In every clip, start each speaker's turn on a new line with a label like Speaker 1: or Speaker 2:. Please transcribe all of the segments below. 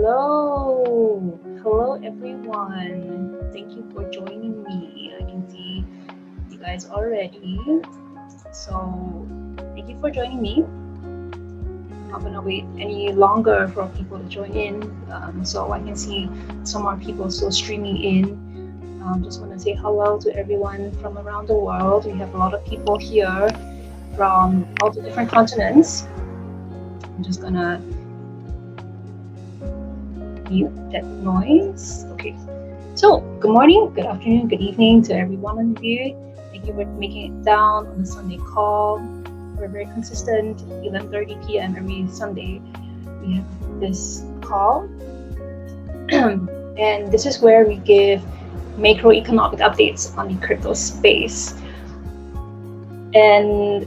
Speaker 1: Hello everyone. Thank you for joining me. I can see you guys already. So, thank you for joining me. I'm not gonna wait any longer for people to join in. So I can see some more people still streaming in. Just want to say hello to everyone from around the world. We have a lot of people here from all the different continents. I'm just gonna mute that noise. Okay. So, good morning, good afternoon, good evening to every one of you. Thank you for making it down on the Sunday call. We're very consistent, 11:30 p.m. every Sunday. We have this call. And this is where we give macroeconomic updates on the crypto space. And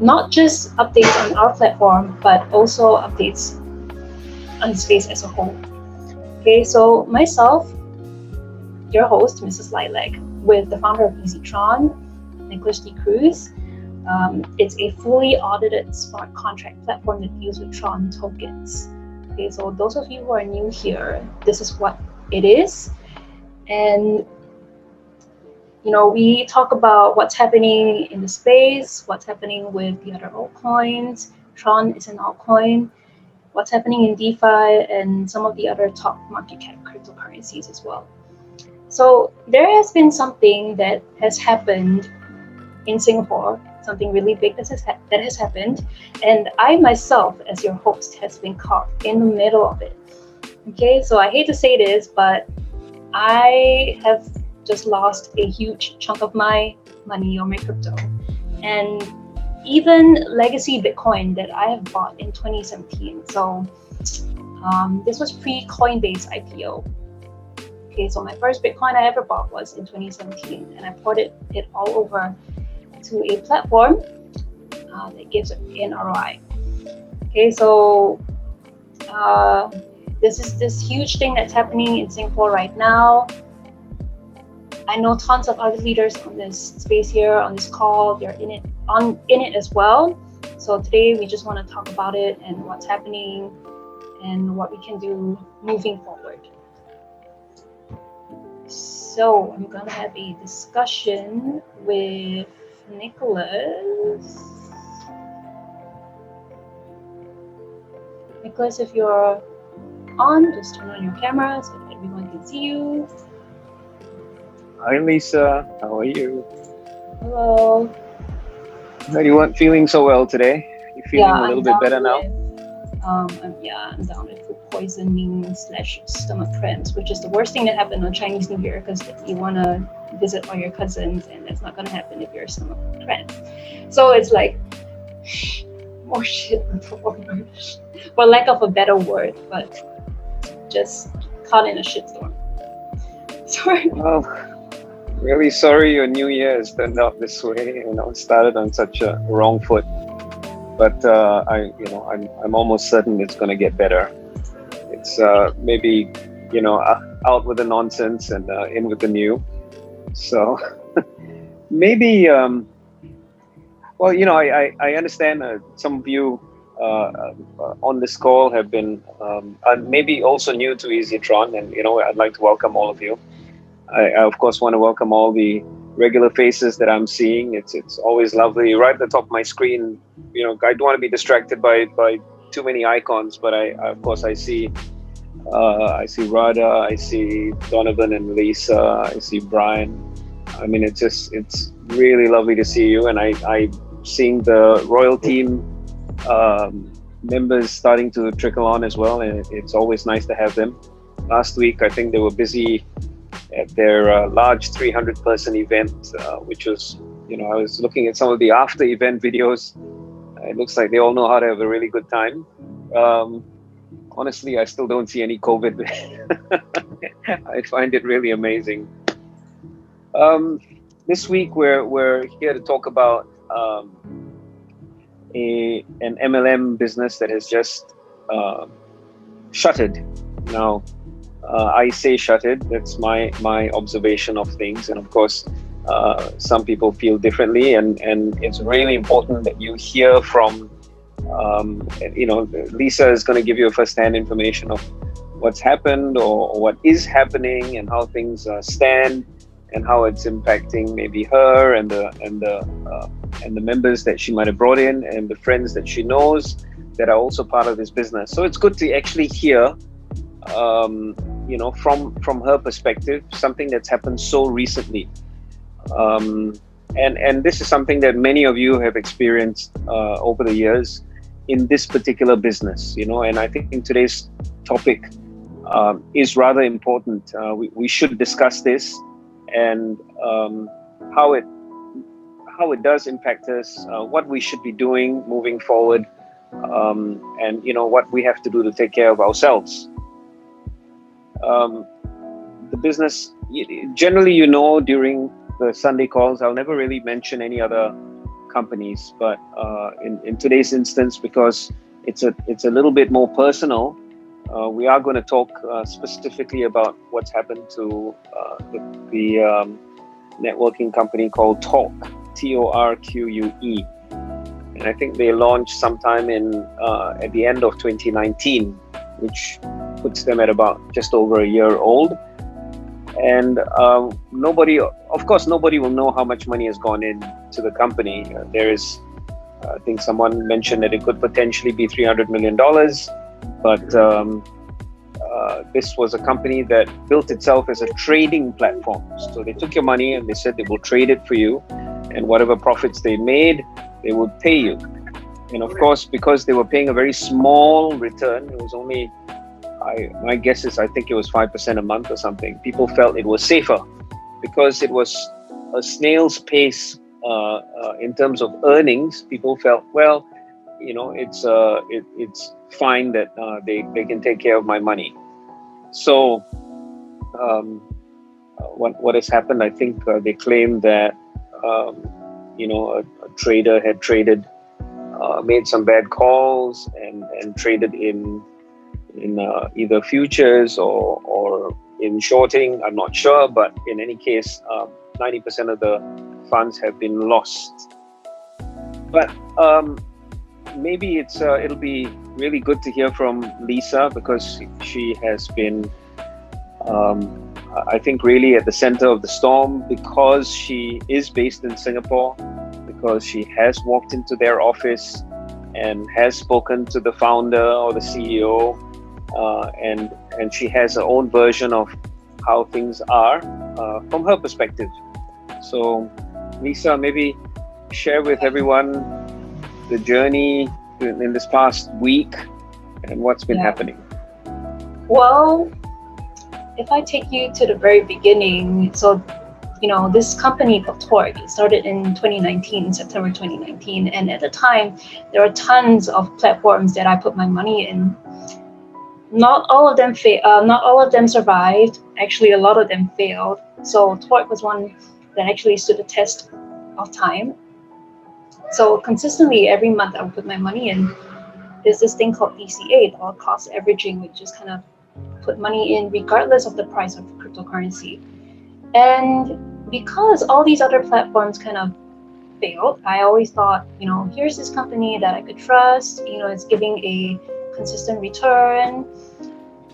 Speaker 1: not just updates on our platform, but also updates on the space as a whole. Okay, so myself, your host, Mrs. Lilac, with the founder of EasyTron, Nicklaus. It's a fully audited smart contract platform that deals with Tron tokens. Okay, so those of you who are new here, this is what it is. And we talk about what's happening in the space, what's happening with the other altcoins. Tron is an altcoin. What's happening in DeFi and some of the other top market cap cryptocurrencies as well. So there has been something that has happened in Singapore, something really big that has happened, and I myself, as your host, has been caught in the middle of it. Okay, so I hate to say this, but I have just lost a huge chunk of my money or my crypto, and even legacy Bitcoin that I have bought in 2017. So this was pre-Coinbase IPO. Okay, so my first Bitcoin I ever bought was in 2017, and I ported it all over to a platform that gives an ROI. Okay, so this is this huge thing that's happening in Singapore right now. I know tons of other leaders on this space here, on this call. They're in it as well. So today we just want to talk about it and what's happening and what we can do moving forward. So I'm gonna have a discussion with Nicklaus. Nicklaus, if you're on, just turn on your camera so that everyone can see you.
Speaker 2: Hi Lisa, how are you?
Speaker 1: Hello.
Speaker 2: You weren't feeling so well today. You feeling a little bit better now?
Speaker 1: I'm down with food poisoning / stomach cramps, which is the worst thing that happened on Chinese New Year because you want to visit all your cousins, and that's not going to happen if you're stomach cramps. So it's like more shit for lack of a better word, but just caught in a shitstorm. Sorry.
Speaker 2: Well, really sorry your New Year has turned out this way. It started on such a wrong foot. But I'm almost certain it's going to get better. It's maybe out with the nonsense and in with the new. So maybe I understand some of you on this call have been maybe also new to EasyTron, and I'd like to welcome all of you. I of course want to welcome all the regular faces that I'm seeing. It's always lovely. Right at the top of my screen, I don't want to be distracted by too many icons, but I see Radha, I see Donovan and Lisa, I see Brian. I mean, it's really lovely to see you, and I'm seeing the Royal Team members starting to trickle on as well, and it's always nice to have them. Last week, I think they were busy at their large 300-person event, which was, I was looking at some of the after-event videos. It looks like they all know how to have a really good time. Honestly, I still don't see any COVID. I find it really amazing. This week, we're here to talk about an MLM business that has just shuttered. Now, I say shuttered. That's my observation of things, and of course, some people feel differently, and it's really important that you hear from Lisa is going to give you a first-hand information of what's happened or what is happening and how things stand and how it's impacting maybe her and the members that she might have brought in and the friends that she knows that are also part of this business. So it's good to actually hear, from her perspective, something that's happened so recently. Um, and this is something that many of you have experienced over the years in this particular business, and I think today's topic is rather important. We should discuss this and how it how it does impact us, what we should be doing moving forward, and what we have to do to take care of ourselves. Um, the business, generally, during the Sunday calls, I'll never really mention any other companies, but in today's instance, because it's a little bit more personal, we are going to talk specifically about what's happened to the networking company called Torque, Torque, and I think they launched sometime at the end of 2019, which puts them at about just over a year old. And nobody, of course, nobody will know how much money has gone into the company. There is, I think someone mentioned that it could potentially be $300 million, but this was a company that built itself as a trading platform. So they took your money and they said they will trade it for you, and whatever profits they made, they would pay you. And of course, because they were paying a very small return, it was only, my guess is, I think it was 5% a month or something. People felt it was safer because it was a snail's pace in terms of earnings. People felt, well, it's fine that they can take care of my money. So what has happened? I think they claim that a trader had traded, made some bad calls and traded in either futures or in shorting. I'm not sure, but in any case, 90% of the funds have been lost. But maybe it'll be really good to hear from Lisa, because she has been, I think, really at the center of the storm, because she is based in Singapore, because she has walked into their office and has spoken to the founder or the CEO, and she has her own version of how things are from her perspective. So, Lisa, maybe share with everyone the journey in this past week and what's been happening.
Speaker 1: Well, if I take you to the very beginning, so this company called Torque, it started in 2019, September 2019, and at the time there were tons of platforms that I put my money in. Not all of them not all of them survived. Actually, a lot of them failed. So Torque was one that actually stood the test of time. So consistently every month I would put my money in. There's this thing called DCA, dollar cost averaging, which just kind of put money in regardless of the price of cryptocurrency. And because all these other platforms kind of failed, I always thought, here's this company that I could trust. It's giving a consistent return.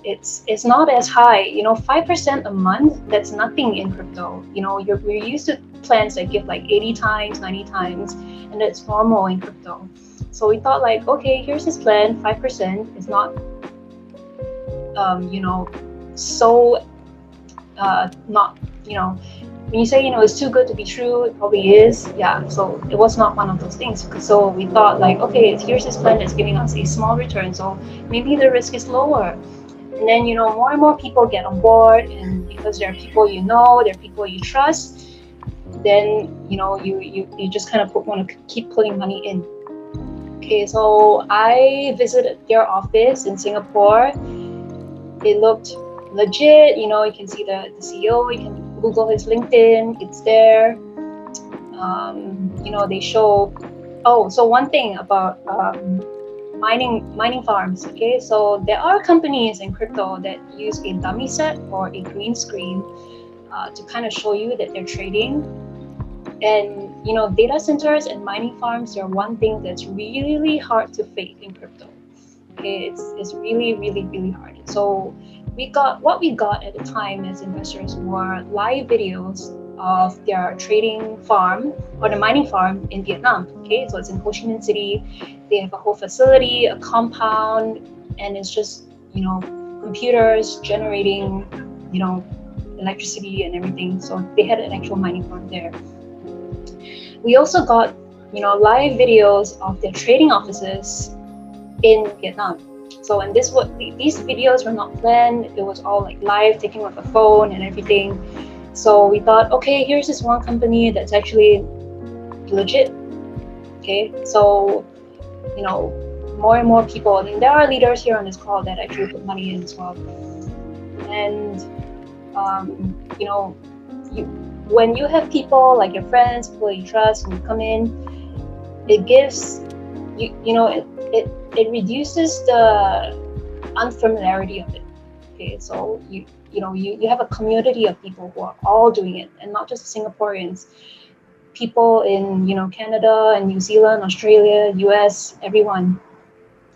Speaker 1: It's not as high. 5% a month, that's nothing in crypto. We're used to plans that give like 80 times, 90 times, and that's normal in crypto. So we thought, like, okay, here's this plan, 5%. It's not so not, when you say, it's too good to be true, it probably is. Yeah, so it was not one of those things. So we thought, like, okay, here's this plan that's giving us a small return, so maybe the risk is lower. And then, more and more people get on board, and because there are people there are people you trust, then, you just kind of want to keep putting money in. Okay, so I visited their office in Singapore. It looked legit. You can see the CEO. You can Google his LinkedIn. It's there. They show. Oh, so one thing about mining farms. Okay, so there are companies in crypto that use a dummy set or a green screen to kind of show you that they're trading. And data centers and mining farms are one thing that's really hard to fake in crypto. Okay, it's really, really, really hard. So what we got at the time as investors were live videos of their trading farm or the mining farm in Vietnam. Okay, so it's in Ho Chi Minh City. They have a whole facility, a compound, and it's just, computers generating, you know, electricity and everything. So they had an actual mining farm there. We also got, live videos of their trading offices in Vietnam. So, and these videos were not planned. It was all like live, taken with a phone and everything. So we thought, okay, here's this one company that's actually legit. Okay, so more and more people, and there are leaders here on this call that actually put money in as well. And you know, you when you have people like your friends, people you trust, and you come in, it gives it reduces the unfamiliarity of it. Okay, so you have a community of people who are all doing it, and not just Singaporeans, people in Canada and New Zealand, Australia, US, everyone.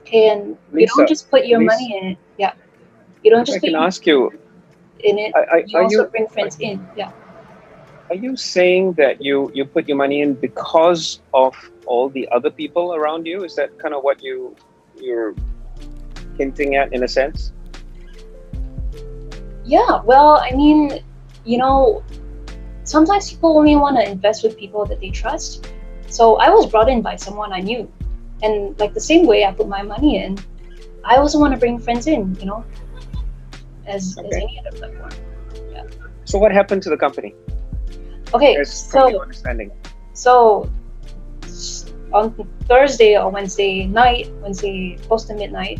Speaker 1: Okay, and you don't
Speaker 2: Lisa,
Speaker 1: just put your
Speaker 2: Lisa,
Speaker 1: money in it. Yeah, you don't
Speaker 2: if I
Speaker 1: just put
Speaker 2: can
Speaker 1: your
Speaker 2: ask you,
Speaker 1: in it. You
Speaker 2: are
Speaker 1: also
Speaker 2: you
Speaker 1: bring friends in. Yeah.
Speaker 2: are you saying that you put your money in because of all the other people around you? Is that kind of what you're hinting at in a sense?
Speaker 1: Yeah. Well, I mean, you know, sometimes people only want to invest with people that they trust. So I was brought in by someone I knew, and like the same way I put my money in, I also want to bring friends in. As
Speaker 2: Okay.
Speaker 1: any other platform. Yeah.
Speaker 2: So what happened to the company?
Speaker 1: Okay.
Speaker 2: As from your understanding.
Speaker 1: So on Thursday or Wednesday close to midnight.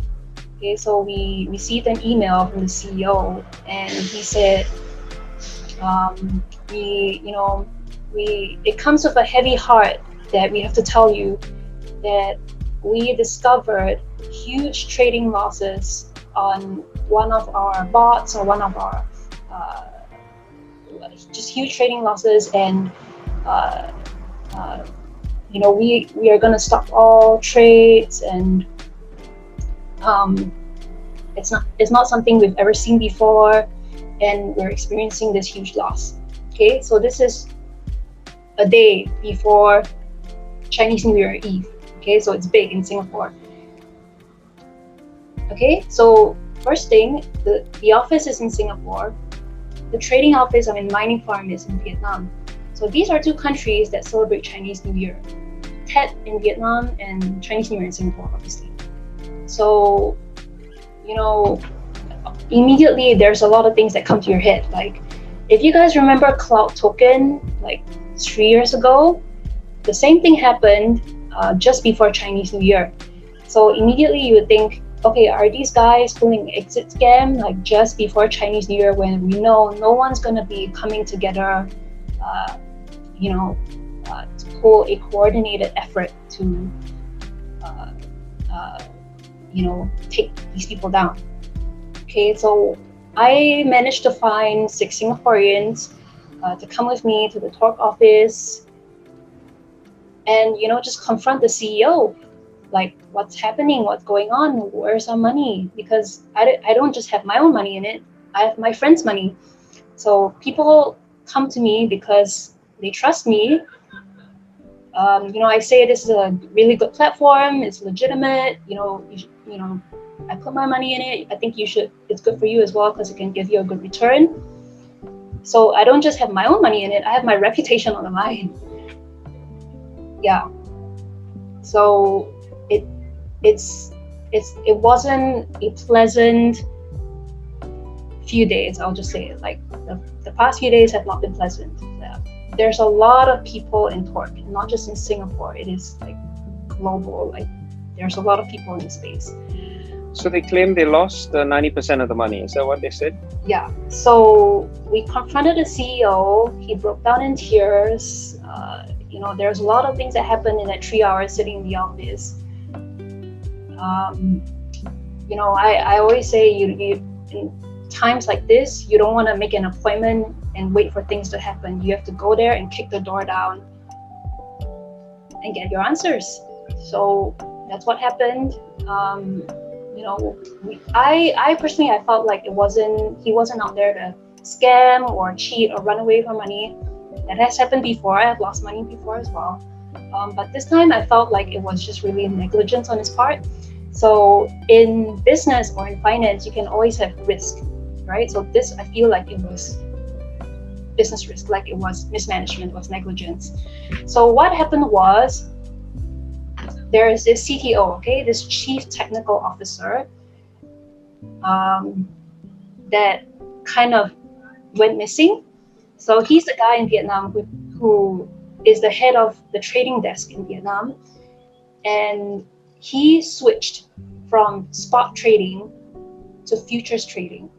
Speaker 1: Okay, so we received an email from the CEO, and he said, we, you know, we it comes with a heavy heart that we have to tell you that we discovered huge trading losses on one of our bots or one of our uh, just huge trading losses, and uh, uh, we are going to stop all trades, and um, it's not something we've ever seen before, and we're experiencing this huge loss. Okay, so this is a day before Chinese New Year Eve. Okay, so it's big in Singapore. Okay, so first thing, the office is in Singapore. The trading office, mining farm, is in Vietnam. So these are two countries that celebrate Chinese New Year. Tet in Vietnam and Chinese New Year in Singapore, obviously. So, immediately there's a lot of things that come to your head. Like, if you guys remember Cloud Token, like 3 years ago, the same thing happened just before Chinese New Year. So immediately you would think, okay, are these guys pulling an exit scam like just before Chinese New Year, when we know no one's going to be coming together, uh, to pull a coordinated effort to, uh, uh, take these people down. Okay, so I managed to find 6 Singaporeans to come with me to the Torque office, and just confront the CEO, like, what's happening, what's going on, where's our money? Because I don't just have my own money in it, I have my friends' money. So people come to me because they trust me. I say this is a really good platform, it's legitimate, I put my money in it, I think you should, it's good for you as well because it can give you a good return. So I don't just have my own money in it, I have my reputation on the line. Yeah. So it wasn't a pleasant few days, I'll just say it. Like, the past few days have not been pleasant. There's a lot of people in Torque, not just in Singapore, it is like global. Like, there's a lot of people in the space.
Speaker 2: So they claim they lost 90% of the money. Is that what they said?
Speaker 1: Yeah. So we confronted the CEO. He broke down in tears. There's a lot of things that happened in that 3 hours sitting in the office. I always say, you in times like this, you don't want to make an appointment and wait for things to happen. You have to go there and kick the door down and get your answers. So that's what happened. you know, I personally I felt like he wasn't out there to scam or cheat or run away from money. That has happened before. I have lost money before as well. But this time I felt like it was just really negligence on his part. So in business or in finance, you can always have risk, right? So this I feel like it was business risk, like it was mismanagement, it was negligence. So what happened was there is this CTO, okay, this chief technical officer, um, that kind of went missing. So he's the guy in Vietnam who is the head of the trading desk in Vietnam, and he switched from spot trading to futures trading.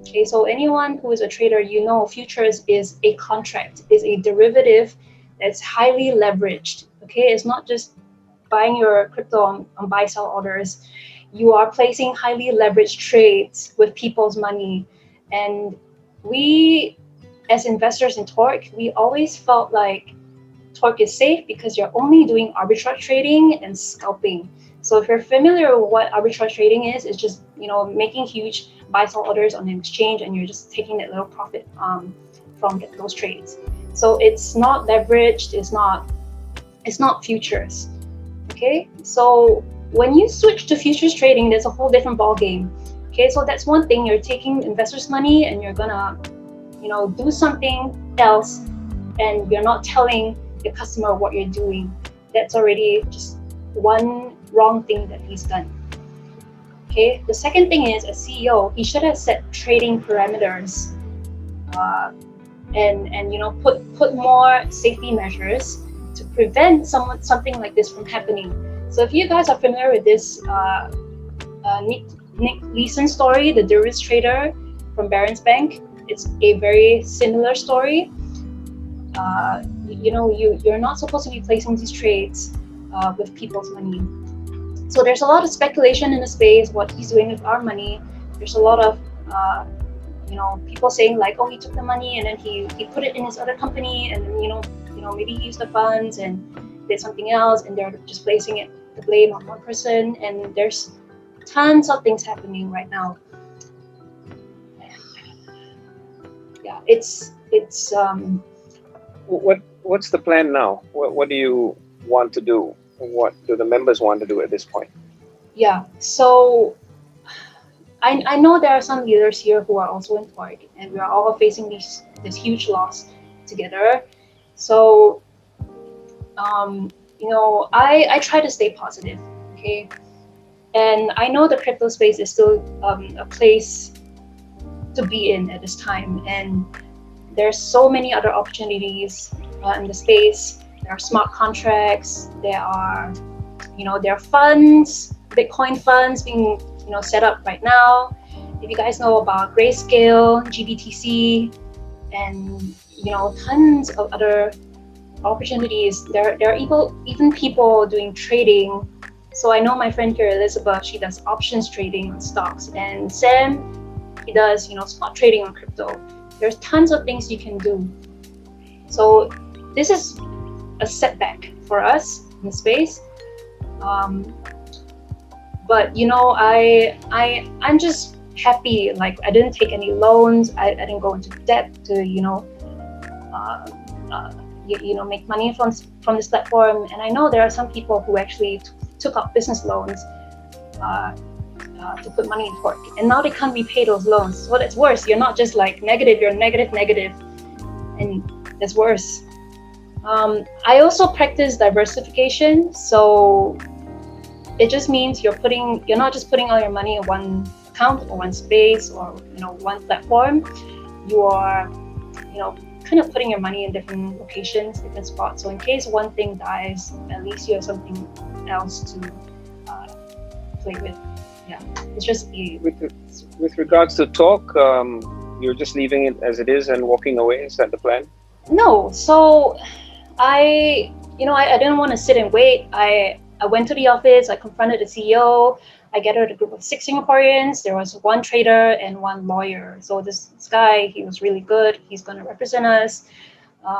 Speaker 1: Okay, so anyone who is a trader, you know, futures is a contract, is a derivative that's highly leveraged. Okay, it's not just buying your crypto on buy sell orders. You are placing highly leveraged trades with people's money. And we, as investors in Torque, we always felt like Torque is safe because you're only doing arbitrage trading and scalping. So if you're familiar with what arbitrage trading is, it's just, you know, making huge buy sell orders on an exchange and you're just taking that little profit from those trades. So it's not leveraged. It's not futures. Okay, so when you switch to futures trading, there's a whole different ball game. Okay, so that's one thing. You're taking investors' money and you're gonna, you know, do something else, and you're not telling the customer what you're doing. That's already just one wrong thing that he's done. Okay, the second thing is, as CEO, he should have set trading parameters, uh, and you know, put more safety measures to prevent something like this from happening. So if you guys are familiar with this Nick story, the derivatives trader from Barron's Bank, it's a very similar story. You know, you're not supposed to be placing these trades with people's money. So there's a lot of speculation in the space what he's doing with our money. There's a lot of you know, people saying like, oh, he took the money and then he put it in his other company, and then, you know, maybe he used the funds and did something else, and they're just placing it the blame on one person. And there's tons of things happening right now. Yeah, it's
Speaker 2: What's the plan now? What do you want to do? What do the members want to do at this point?
Speaker 1: yeah. So I know there are some leaders here who are also in Torque, and we are all facing this huge loss together. So you know, I try to stay positive, okay? And I know the crypto space is still a place to be in at this time, and there's so many other opportunities in the space. There are smart contracts. There are, you know, there are funds, Bitcoin funds being, you know, set up right now. If you guys know about Grayscale, GBTC, and, you know, tons of other opportunities. There are even people doing trading. So I know my friend here, Elizabeth, she does options trading on stocks, and Sam, he does, you know, spot trading on crypto. There's tons of things you can do. So this is a setback for us in the space. But you know, I'm just happy. Like I didn't take any loans. I didn't go into debt to, you know, uh, uh, you know, make money from this platform. And I know there are some people who actually took up business loans to put money in Torque, and now they can't repay those loans. So that's worse. You're not just like negative, you're negative, and that's worse. I also practice diversification, so it just means you're not just putting all your money in one account or one space or, you know, one platform. You are, you know, kind of putting your money in different locations, different spots. So in case one thing dies, at least you have something else to play with. Yeah, it's just
Speaker 2: With regards to talk, you're just leaving it as it is and walking away. Is that the plan?
Speaker 1: no. So I didn't want to sit and wait. I went to the office. I confronted the CEO. I gathered a group of 6 Singaporeans. There was one trader and one lawyer. So this guy, he was really good. He's going to represent us.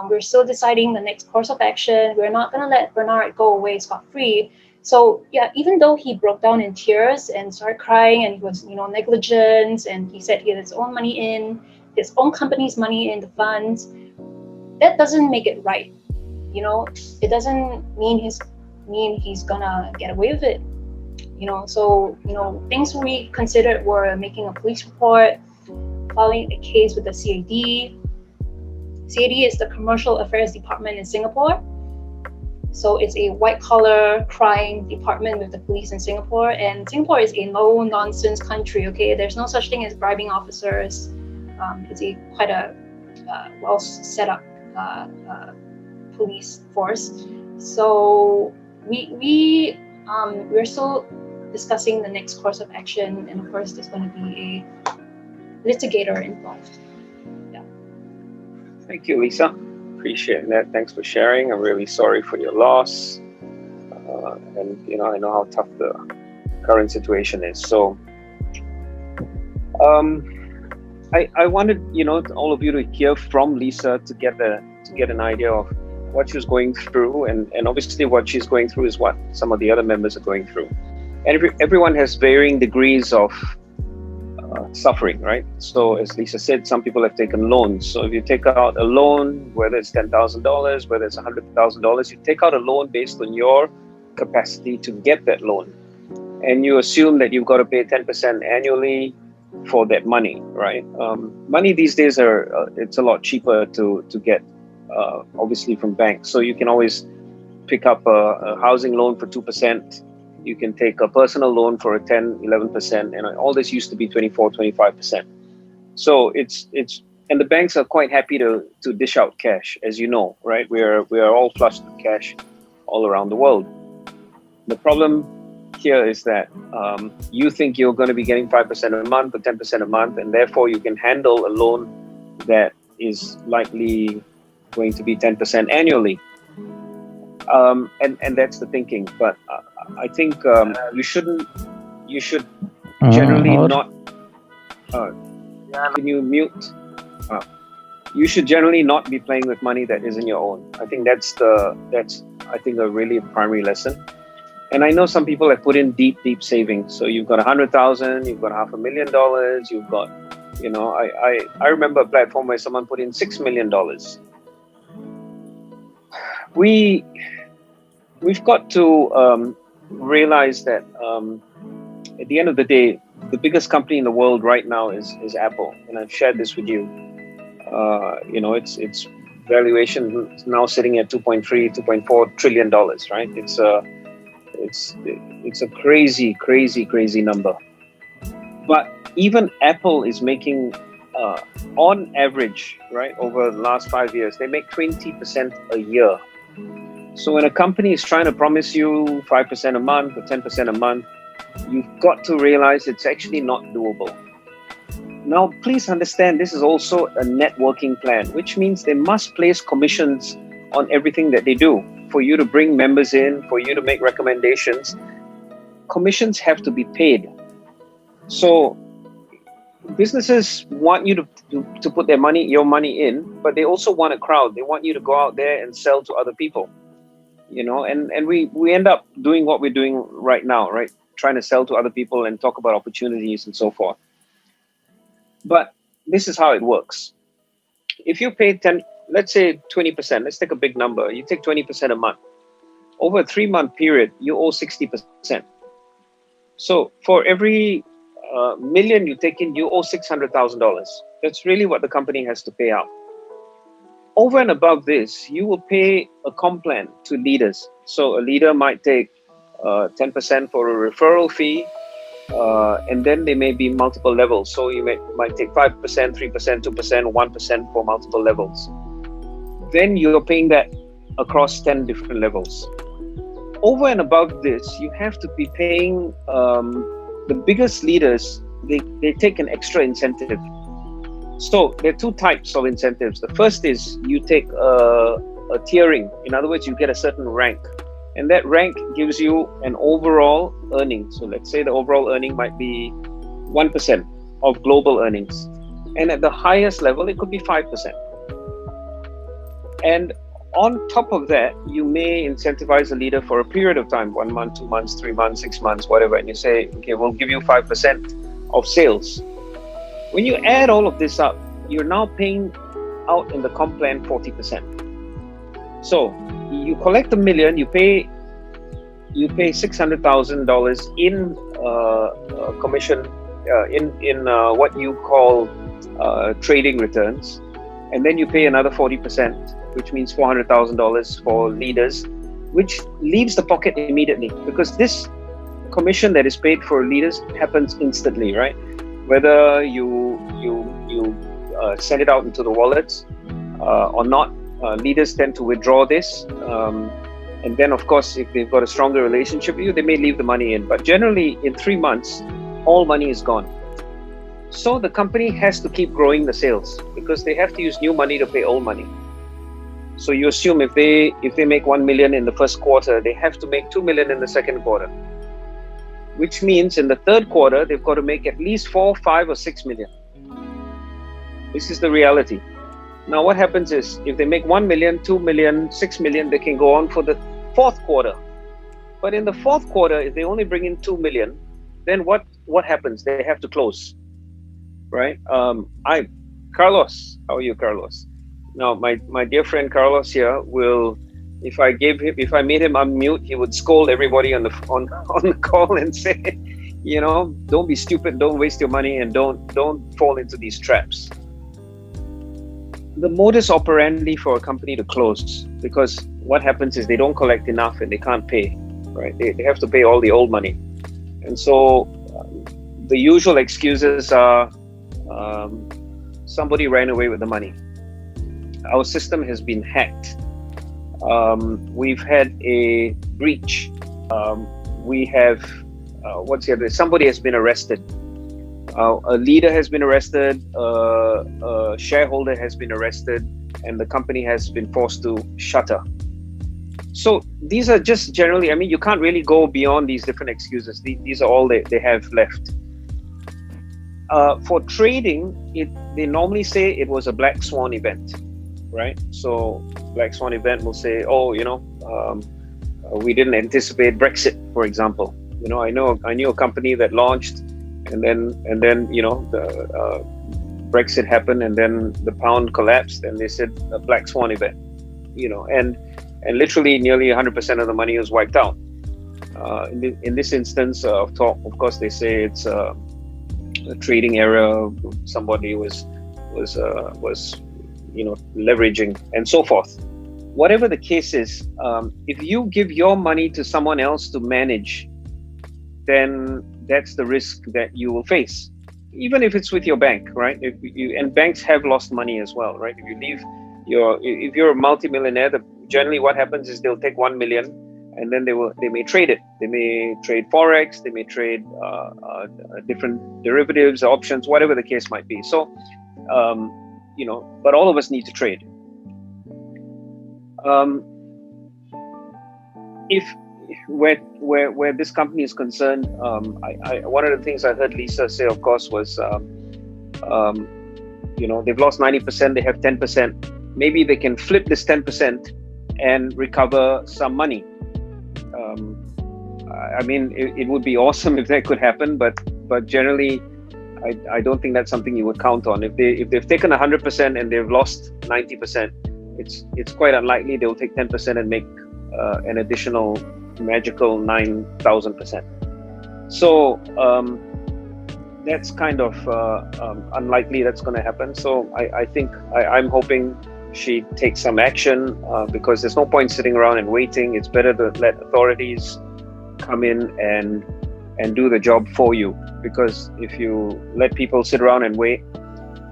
Speaker 1: We're still deciding the next course of action. We're not going to let Bernard go away scot-free. So yeah, even though he broke down in tears and started crying and he was, negligent, and he said he had his own money in, his own company's money in the funds, that doesn't make it right. It doesn't mean he's gonna get away with it. So things we considered were making a police report, filing a case with the CAD. CAD is the Commercial Affairs Department in Singapore. So it's a white collar crime department with the police in Singapore. And Singapore is a no nonsense country. Okay, there's no such thing as bribing officers. It's quite a well set up police force. So we're still discussing the next course of action, and of course there's going to be a litigator involved. Yeah.
Speaker 2: Thank you, Lisa. Appreciate that. Thanks for sharing. I'm really sorry for your loss, and I know how tough the current situation is. So, I wanted all of you to hear from Lisa to get an idea of what she was going through, and obviously what she's going through is what some of the other members are going through, and everyone has varying degrees of suffering, right? So as Lisa said, some people have taken loans. So if you take out a loan, whether it's $10,000, whether it's $100,000, you take out a loan based on your capacity to get that loan, and you assume that you've got to pay 10% annually for that money, right? Money these days it's a lot cheaper to get, obviously from banks. So you can always pick up a housing loan for 2%. You can take a personal loan for a 10, 11%, and all this used to be 24, 25%. So and the banks are quite happy to dish out cash, as you know, right? We are all flushed with cash all around the world. The problem here is that you think you're going to be getting 5% a month or 10% a month, and therefore you can handle a loan that is likely going to be 10% annually. And that's the thinking. But I think you should generally not. Can you mute? You should generally not be playing with money that isn't your own. I think that's I think a really primary lesson. And I know some people have put in deep savings. So you've got 100,000, you've got $500,000, you've got, I remember a platform where someone put in $6 million. We've got to realize that at the end of the day, the biggest company in the world right now is Apple, and I've shared this with you. Its valuation is now sitting at $2.4 trillion, right? It's a crazy number. But even Apple is making, on average, right, over the last 5 years, they make 20% a year. So when a company is trying to promise you 5% a month or 10% a month, you've got to realize it's actually not doable. Now, please understand, this is also a networking plan, which means they must place commissions on everything that they do. For you to bring members in, for you to make recommendations, commissions have to be paid. So businesses want you to put your money in, but they also want a crowd. They want you to go out there and sell to other people. And we end up doing what we're doing right now, right? Trying to sell to other people and talk about opportunities and so forth. But this is how it works. If you pay let's say 20%, let's take a big number. You take 20% a month. Over a 3-month period, you owe 60%. So for every million you take in, you owe $600,000. That's really what the company has to pay out. Over and above this, you will pay a comp plan to leaders. So a leader might take 10% for a referral fee, and then there may be multiple levels. So you might take 5%, 3%, 2%, 1% for multiple levels. Then you're paying that across 10 different levels. Over and above this, you have to be paying the biggest leaders. They take an extra incentive. So there are 2 types of incentives. The first is you take a tiering. In other words, you get a certain rank, and that rank gives you an overall earning. So let's say the overall earning might be 1% of global earnings, and at the highest level it could be 5%. And On top of that, you may incentivize a leader for a period of time, 1 month, 2 months, 3 months, 6 months, whatever, and you say, okay, we'll give you 5% of sales. When you add all of this up, you're now paying out in the comp plan 40%. So you collect 1 million, you pay $600,000 in commission in what you call trading returns, and then you pay another 40%, which means $400,000 for leaders, which leaves the pocket immediately, because this commission that is paid for leaders happens instantly, right? Whether you send it out into the wallets or not, leaders tend to withdraw this. And then, of course, if they've got a stronger relationship with you, they may leave the money in. But generally, in 3 months, all money is gone. So the company has to keep growing the sales because they have to use new money to pay old money. So you assume if they make 1 million in the first quarter, they have to make 2 million in the second quarter, which means in the third quarter, they've got to make at least 4, 5, or 6 million. This is the reality. Now, what happens is if they make 1 million, 2 million, 6 million, they can go on for the fourth quarter. But in the fourth quarter, if they only bring in 2 million, then what happens? They have to close, right? Carlos. How are you, Carlos? Now, my dear friend Carlos here will, if I made him unmute, he would scold everybody on the call and say, don't be stupid, don't waste your money, and don't fall into these traps. The modus operandi for a company to close, because what happens is they don't collect enough and they can't pay, right? They have to pay all the old money. And so the usual excuses are somebody ran away with the money. Our system has been hacked. We've had a breach. We have, somebody has been arrested. A leader has been arrested, a shareholder has been arrested, and the company has been forced to shutter. So these are just generally, you can't really go beyond these different excuses. These are all they have left. For trading, they normally say it was a black swan event, right? So black swan event will say, we didn't anticipate Brexit, for example. I knew a company that launched, and then the Brexit happened, and then the pound collapsed, and they said a black swan event, and literally nearly 100% of the money was wiped out. In this instance of course, they say it's a trading error. Somebody was leveraging, and so forth. Whatever the case is, if you give your money to someone else to manage, then that's the risk that you will face, even if it's with your bank, right? And banks have lost money as well, right? If you're a multimillionaire, generally what happens is they'll take 1 million, and then they may trade it. They may trade forex, they may trade different derivatives, options, whatever the case might be. So, but all of us need to trade. If where this company is concerned, one of the things I heard Lisa say, of course, was they've lost 90%, they have 10%. Maybe they can flip this 10% and recover some money. It would be awesome if that could happen, but generally, I don't think that's something you would count on. If they've taken 100% and they've lost 90%, it's quite unlikely they'll take 10% and make an additional magical 9,000%. So that's kind of unlikely that's going to happen. So I think I'm hoping she takes some action because there's no point sitting around and waiting. It's better to let authorities come in and do the job for you, because if you let people sit around and wait,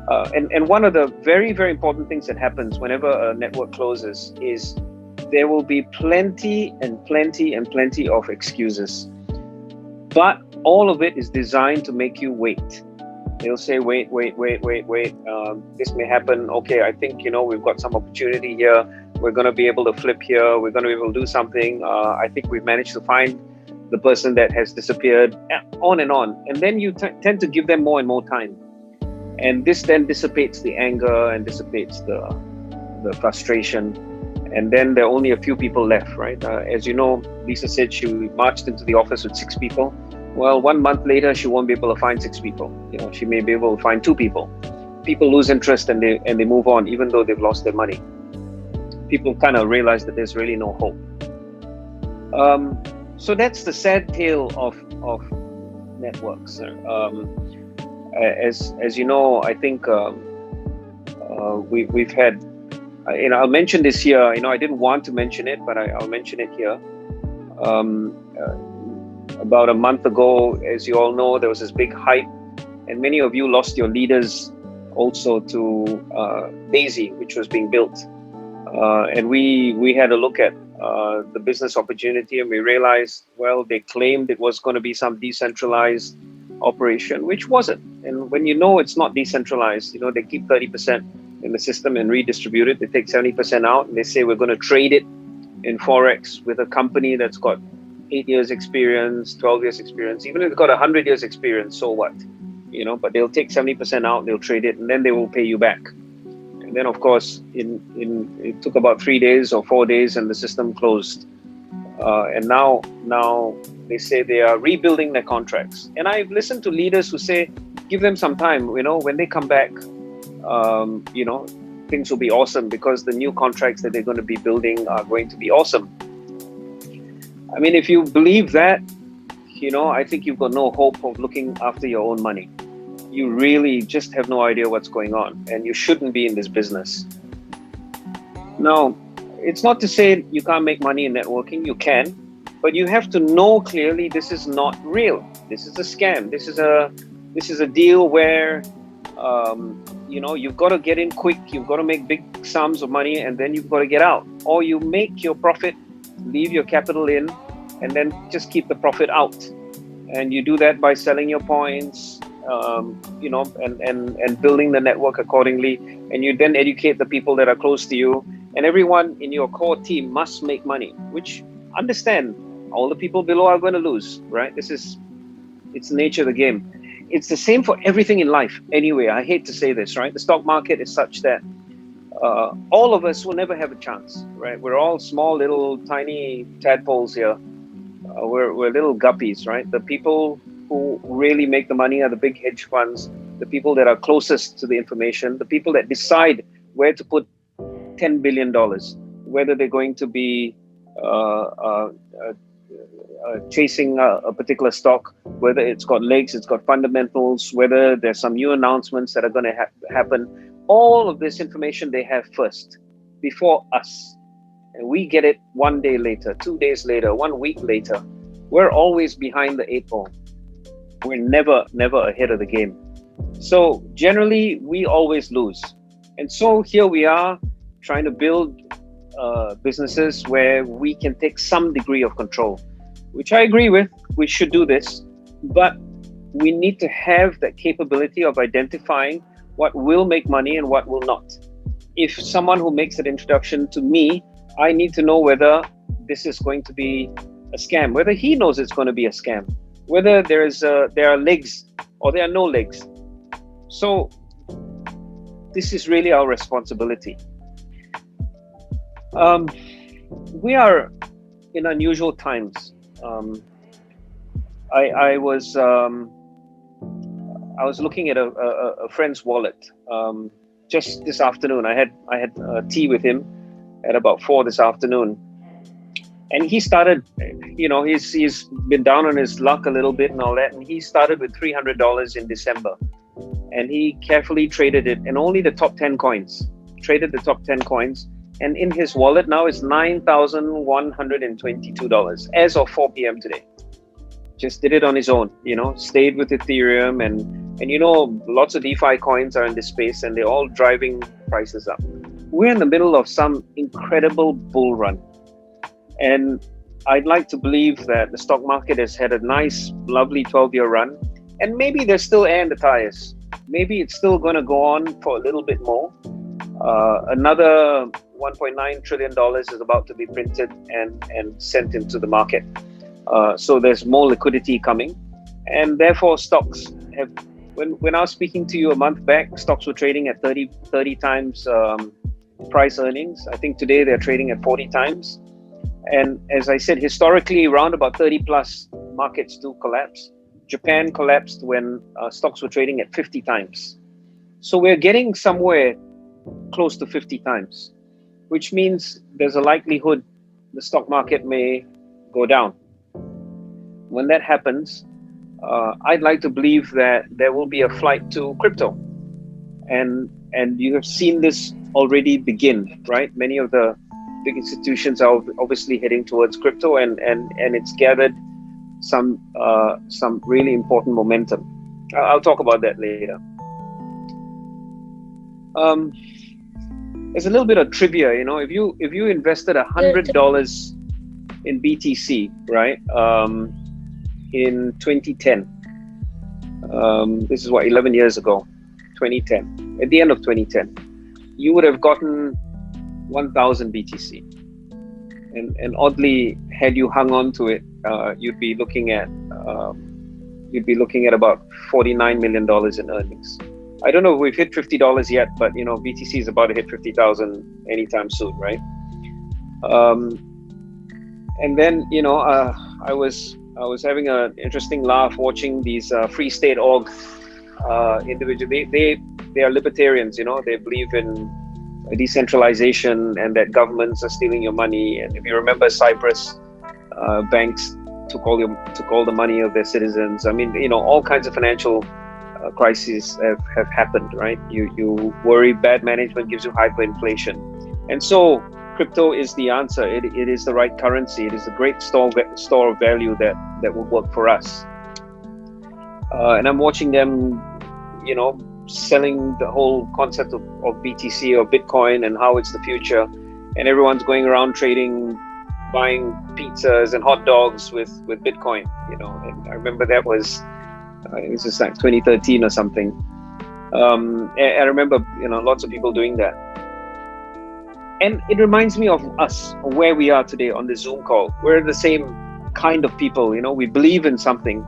Speaker 2: and one of the very, very important things that happens whenever a network closes is there will be plenty and plenty and plenty of excuses, but all of it is designed to make you wait. They'll say, wait, this may happen. Okay, I think, we've got some opportunity here. We're going to be able to flip here. We're going to be able to do something. I think we've managed to find the person that has disappeared, on and on. And then you tend to give them more and more time. And this then dissipates the anger and dissipates the frustration. and then there are only a few people left, right? As you know, Lisa said she marched into the office with 6 people. Well, 1 month later, she won't be able to find 6 people. She may be able to find 2 people. People lose interest and they move on, even though they've lost their money. People kind of realize that there's really no hope. So that's the sad tale of networks. As you know, I think we've had. I'll mention this here. I didn't want to mention it, but I'll mention it here. About a month ago, as you all know, there was this big hype, and many of you lost your leaders also to Daisy, which was being built. And we had a look at the business opportunity, and we realized, well, they claimed it was going to be some decentralized operation, which wasn't. And when it's not decentralized, they keep 30% in the system and redistribute it. They take 70% out, and they say we're going to trade it in Forex with a company that's got 8 years experience, 12 years experience. Even if they've got 100 years experience, so what? But they'll take 70% out, they'll trade it, and then they will pay you back. And then, of course, it took about 3 days or 4 days, and the system closed. And now they say they are rebuilding their contracts. And I've listened to leaders who say, give them some time. When they come back, things will be awesome because the new contracts that they're going to be building are going to be awesome. I mean, if you believe that, I think you've got no hope of looking after your own money. You really just have no idea what's going on, and you shouldn't be in this business. Now, it's not to say you can't make money in networking. You can, but you have to know clearly this is not real. This is a scam. This is a deal where you've got to get in quick. You've got to make big sums of money, and then you've got to get out. Or you make your profit, leave your capital in, and then just keep the profit out. And you do that by selling your points, and building the network accordingly. And you then educate the people that are close to you. And everyone in your core team must make money, which, understand, all the people below are going to lose, right? It's the nature of the game. It's the same for everything in life. Anyway, I hate to say this, right? The stock market is such that all of us will never have a chance, right? We're all small, little, tiny tadpoles here. We're little guppies, right? The people who really make the money are the big hedge funds, the people that are closest to the information, the people that decide where to put $10 billion, whether they're going to be chasing a particular stock, whether it's got legs, it's got fundamentals, whether there's some new announcements that are going to happen. All of this information they have first, before us. And we get it 1 day later, 2 days later, 1 week later. We're always behind the 8 ball. We're never ahead of the game. So generally, we always lose. And so here we are trying to build businesses where we can take some degree of control, which I agree with. We should do this, but we need to have that capability of identifying what will make money and what will not. If someone who makes an introduction to me, I need to know whether this is going to be a scam, whether he knows it's going to be a scam, whether there are legs or there are no legs. So this is really our responsibility. We are in unusual times. I was looking at a friend's wallet just this afternoon. I had tea with him at about 4 this afternoon, and he started. He's been down on his luck a little bit and all that, and he started with $300 in December, and he carefully traded it, and only the top 10 coins. Traded the top 10 coins, and in his wallet now is $9,122 as of 4 p.m. today. Just did it on his own, stayed with Ethereum, and lots of DeFi coins are in this space, and they're all driving prices up. We're in the middle of some incredible bull run, and I'd like to believe that the stock market has had a nice, lovely 12-year run, and maybe there's still air in the tires. Maybe it's still going to go on for a little bit more. Another $1.9 trillion is about to be printed and sent into the market. So there's more liquidity coming, and therefore stocks when I was speaking to you a month back, stocks were trading at 30 times price earnings. I think today they're trading at 40 times. And as I said, historically, around about 30 plus markets do collapse. Japan collapsed when stocks were trading at 50 times. So we're getting somewhere close to 50 times, which means there's a likelihood the stock market may go down. When that happens, I'd like to believe that there will be a flight to crypto, and you have seen this already begin, right? Many of the big institutions are obviously heading towards crypto, and it's gathered some really important momentum. I'll talk about that later. Um, there's a little bit of trivia, if you invested $100 in BTC, right? In 2010. This is what, 11 years ago, 2010. At the end of 2010, you would have gotten 1,000 BTC, and oddly, had you hung on to it, you'd be looking at about $49 million in earnings. I don't know if we've hit $50 yet, but BTC is about to hit 50,000 anytime soon, right? And then I was having an interesting laugh watching these Free State Org individuals. They are libertarians. They believe in decentralization and that governments are stealing your money. And if you remember, Cyprus banks took all the money of their citizens. I mean, all kinds of financial crises have happened, right? You worry bad management gives you hyperinflation, and so crypto is the answer. It is the right currency. It is a great store of value that will work for us. And I'm watching them, selling the whole concept of BTC or Bitcoin and how it's the future, and everyone's going around trading, buying pizzas and hot dogs with Bitcoin. And I remember that was. This is like 2013 or something. I remember, lots of people doing that. And it reminds me of us, where we are today on the Zoom call. We're the same kind of people, we believe in something,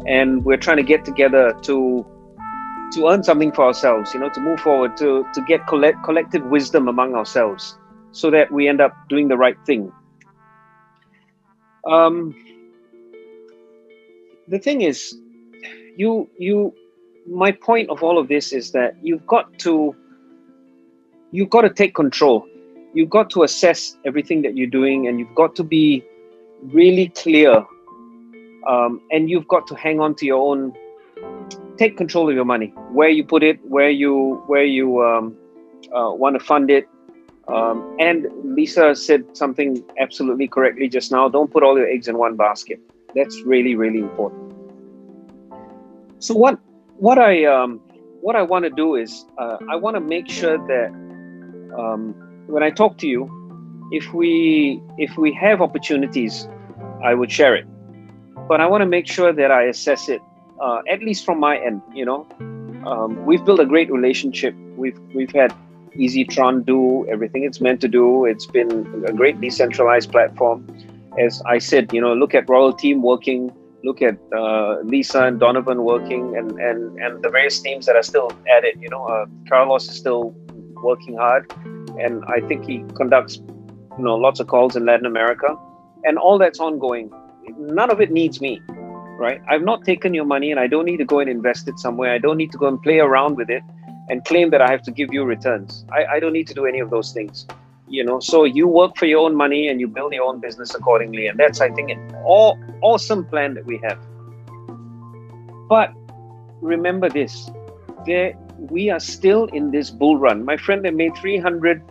Speaker 2: and we're trying to get together to earn something for ourselves, to move forward, to get collective wisdom among ourselves so that we end up doing the right thing. The thing is, my point of all of this is that you've got to take control. You've got to assess everything that you're doing, and you've got to be really clear, and you've got to hang on to your own. Take control of your money, where you put it, where you want to fund it. And Lisa said something absolutely correctly just now. Don't put all your eggs in one basket. That's really, really important. So what I want to do is I want to make sure that when I talk to you, if we have opportunities, I would share it. But I want to make sure that I assess it, at least from my end. We've built a great relationship. We've had EasyTron do everything it's meant to do. It's been a great decentralized platform. As I said, look at Royal Team working. Look at Lisa and Donovan working, and the various teams that are still at it. Carlos is still working hard, and I think he conducts lots of calls in Latin America, and all that's ongoing. None of it needs me, right? I've not taken your money, and I don't need to go and invest it somewhere. I don't need to go and play around with it and claim that I have to give you returns. I don't need to do any of those things. So you work for your own money and you build your own business accordingly. And that's, I think, an awesome plan that we have. But remember this, we are still in this bull run. My friend, they made $300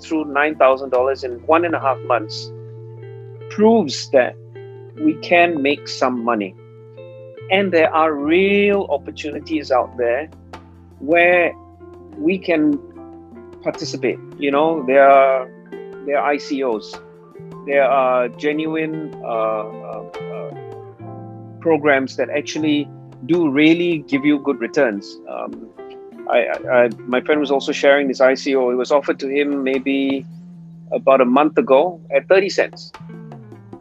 Speaker 2: through $9,000 in 1.5 months. Proves that we can make some money. And there are real opportunities out there where we can participate. There are ICOs, there are genuine programs that actually do really give you good returns. My friend was also sharing this ICO. It was offered to him maybe about a month ago at 30 cents,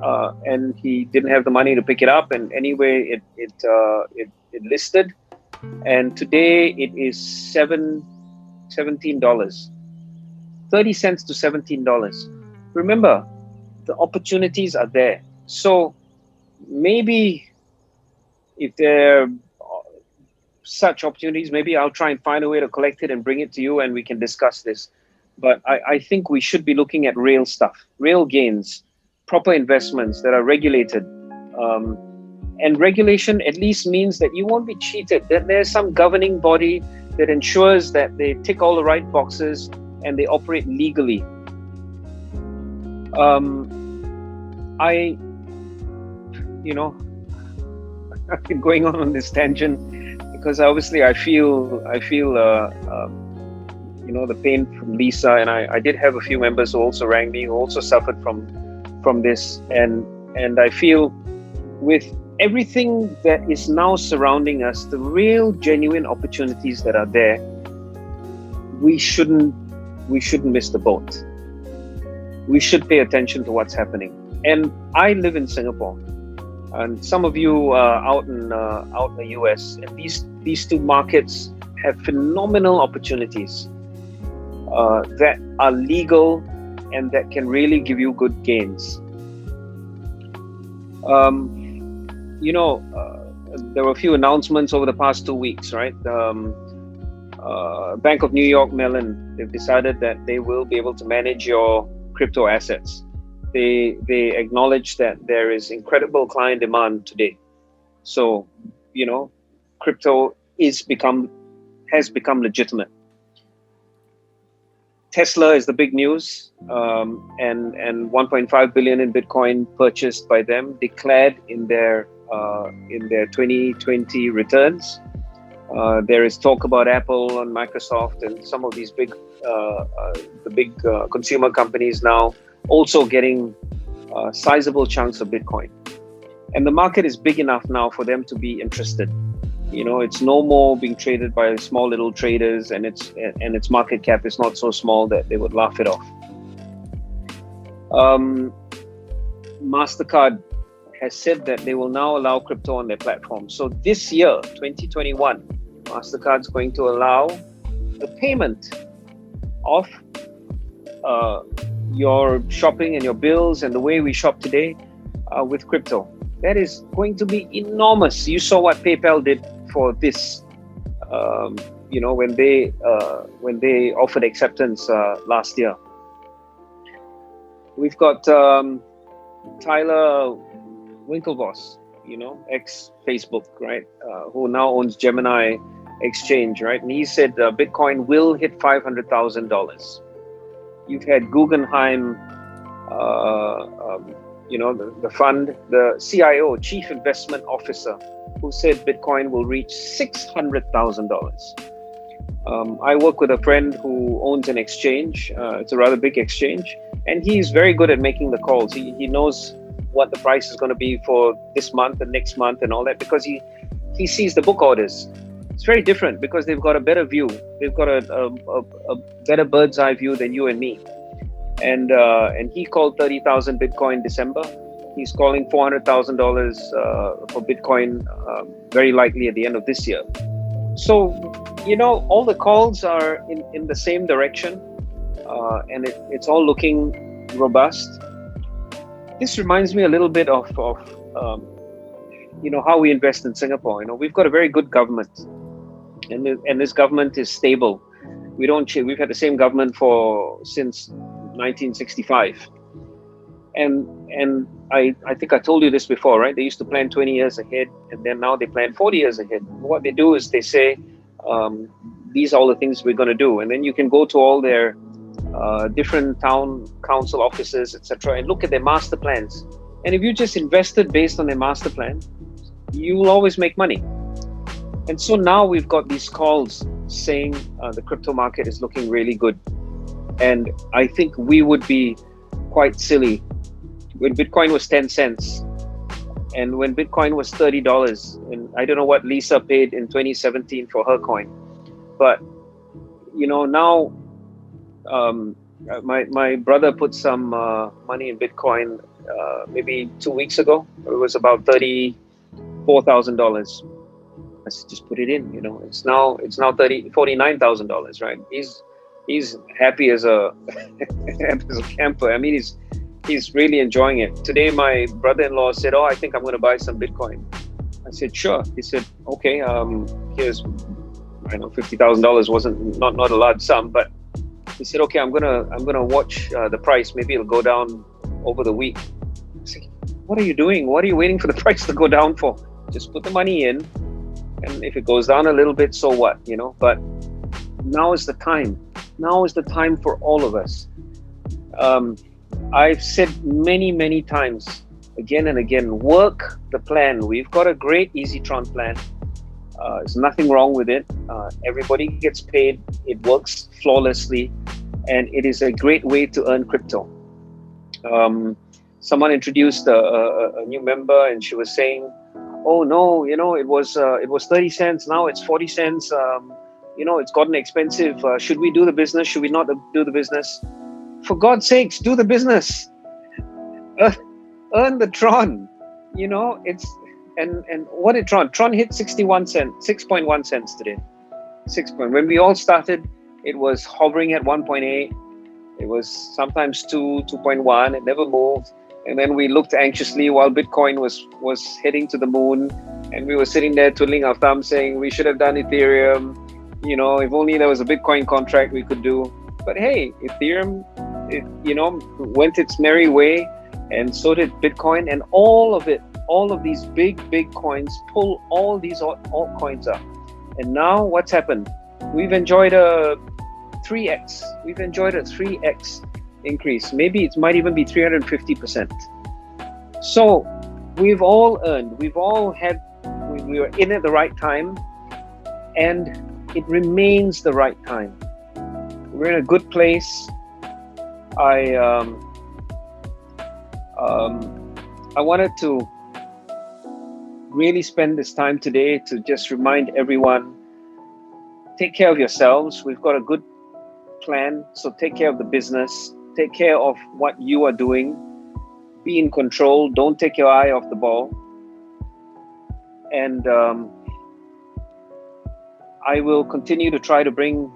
Speaker 2: and he didn't have the money to pick it up. And anyway, it listed, and today it is $17. 30 cents to $17. Remember, the opportunities are there. So maybe if there are such opportunities, maybe I'll try and find a way to collect it and bring it to you and we can discuss this. But I think we should be looking at real stuff, real gains, proper investments that are regulated. Um, and regulation at least means that you won't be cheated, that there's some governing body that ensures that they tick all the right boxes and they operate legally. I, you know, I've been going on this tangent because obviously I feel the pain from Lisa, and I did have a few members who also rang me who also suffered from this, and I feel with everything that is now surrounding us, the real genuine opportunities that are there, we shouldn't miss the boat. We should pay attention to what's happening. And I live in Singapore, and some of you out in the US, and these two markets have phenomenal opportunities that are legal and that can really give you good gains. There were a few announcements over the past 2 weeks, right? Bank of New York Mellon, they've decided that they will be able to manage your crypto assets. They acknowledge that there is incredible client demand today. So, crypto has become legitimate. Tesla is the big news, and 1.5 billion in Bitcoin purchased by them, declared in their 2020 returns. There is talk about Apple and Microsoft and some of these big consumer companies now also getting sizable chunks of Bitcoin, and the market is big enough now for them to be interested. It's no more being traded by small little traders, and its market cap is not so small that they would laugh it off. MasterCard has said that they will now allow crypto on their platform. So this year, 2021, MasterCard's going to allow the payment of your shopping and your bills and the way we shop today with crypto. That is going to be enormous. You saw what PayPal did for this, when they offered acceptance last year. We've got Tyler Winklevoss, ex-Facebook, right, who now owns Gemini Exchange, right? And he said Bitcoin will hit $500,000. You've had Guggenheim, the fund, the CIO, Chief Investment Officer, who said Bitcoin will reach $600,000. I work with a friend who owns an exchange. It's a rather big exchange, and he's very good at making the calls. He knows what the price is going to be for this month and next month and all that, because he sees the book orders. It's very different because they've got a better view. They've got a better bird's eye view than you and me. And he called 30,000 Bitcoin December. He's calling $400,000 for Bitcoin very likely at the end of this year. So, all the calls are in the same direction, and it's all looking robust. This reminds me a little bit of how we invest in Singapore. We've got a very good government, and this government is stable. We've had the same government since 1965, and I think I told you this before, right? They used to plan 20 years ahead, and then now they plan 40 years ahead. What they do is they say, these are all the things we're going to do, and then you can go to all their different town council offices, etc., and look at their master plans. And if you just invested based on their master plan, you will always make money. And so now we've got these calls saying the crypto market is looking really good. And I think we would be quite silly when Bitcoin was 10 cents and when Bitcoin was $30. And I don't know what Lisa paid in 2017 for her coin. But, now my brother put some money in Bitcoin maybe 2 weeks ago. It was about $34,000. I said, just put it in. It's now $49,000, right? he's happy as a happy as a camper. I mean, he's really enjoying it. Today, my brother-in-law said, "Oh, I think I'm going to buy some Bitcoin." I said, "Sure." He said, "Okay, here's, I know, $50,000 wasn't not a large sum, but he said, okay, I'm gonna watch the price. Maybe it'll go down over the week." I said, "What are you doing? What are you waiting for the price to go down for? Just put the money in, and if it goes down a little bit, so what, you know?" But now is the time. Now is the time for all of us. Um, I've said many times, again and again, work the plan. We've got a great EasyTron plan. There's nothing wrong with it. Everybody gets paid. It works flawlessly, and it is a great way to earn crypto. Um, Someone introduced a new member, and she was saying, "Oh no, it was 30 cents. Now it's 40 cents. It's gotten expensive. Should we do the business? Should we not do the business?" For God's sakes, do the business. Earn, earn the Tron. It's and what did Tron? Tron hit 61 cents, 6.1 cents today. 6 point. When we all started, it was hovering at 1.8. It was sometimes 2, 2.1. It never moved. And then we looked anxiously while Bitcoin was heading to the moon, and we were sitting there twiddling our thumbs, saying we should have done Ethereum. If only there was a Bitcoin contract we could do. But hey, Ethereum, went its merry way, and so did Bitcoin, and all of these big coins pull all these altcoins up. And now what's happened? We've enjoyed a 3x. We've enjoyed a 3x increase. Maybe it might even be 350%. So we've all earned. We've all had. We were in at the right time, and it remains the right time. We're in a good place. I wanted to really spend this time today to just remind everyone, take care of yourselves. We've got a good plan, so take care of the business, take care of what you are doing, be in control, don't take your eye off the ball. And I will continue to try to bring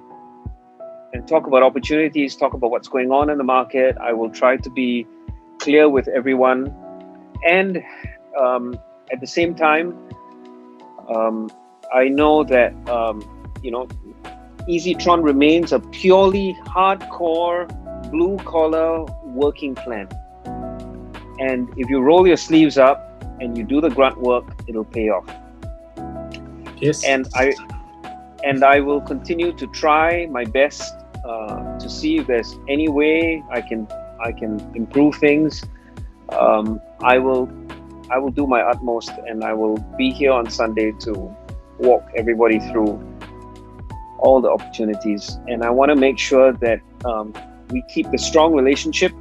Speaker 2: and talk about opportunities, talk about what's going on in the market. I will try to be clear with everyone, and at the same time, I know that EasyTron remains a purely hardcore, blue-collar working plan. And if you roll your sleeves up and you do the grunt work, it'll pay off.
Speaker 3: Yes.
Speaker 2: And I will continue to try my best to see if there's any way I can improve things. I will do my utmost, and I will be here on Sunday to walk everybody through all the opportunities. And I want to make sure that we keep the strong relationship.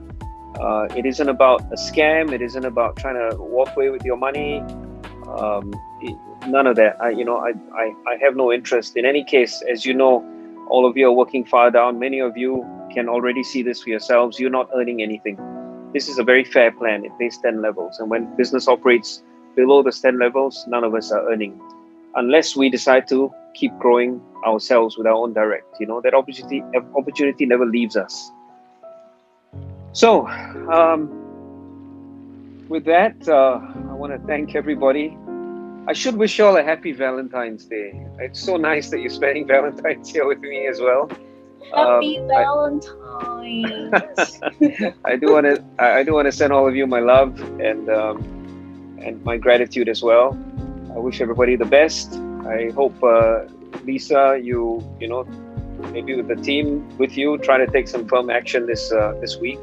Speaker 2: It isn't about a scam. It isn't about trying to walk away with your money. None of that. I have no interest. In any case, as you know, all of you are working far down. Many of you can already see this for yourselves. You're not earning anything. This is a very fair plan. It pays 10 levels. And when business operates below the 10 levels, none of us are earning. Unless we decide to keep growing ourselves with our own direct. That opportunity never leaves us. So, with that, I want to thank everybody. I should wish you all a happy Valentine's Day. It's so nice that you're spending Valentine's here with me as well.
Speaker 1: Happy Valentine's.
Speaker 2: I do want to send all of you my love and my gratitude as well. I wish everybody the best. I hope Lisa, you maybe with the team with you, try to take some firm action this week.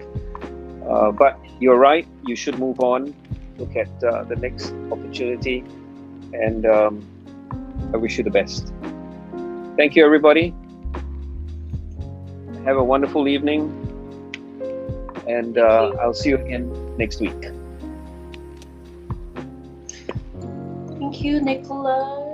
Speaker 2: But you're right. You should move on. Look at the next opportunity, and I wish you the best. Thank you, everybody. Have a wonderful evening, and I'll see you again next week.
Speaker 1: Thank you, Nicklaus.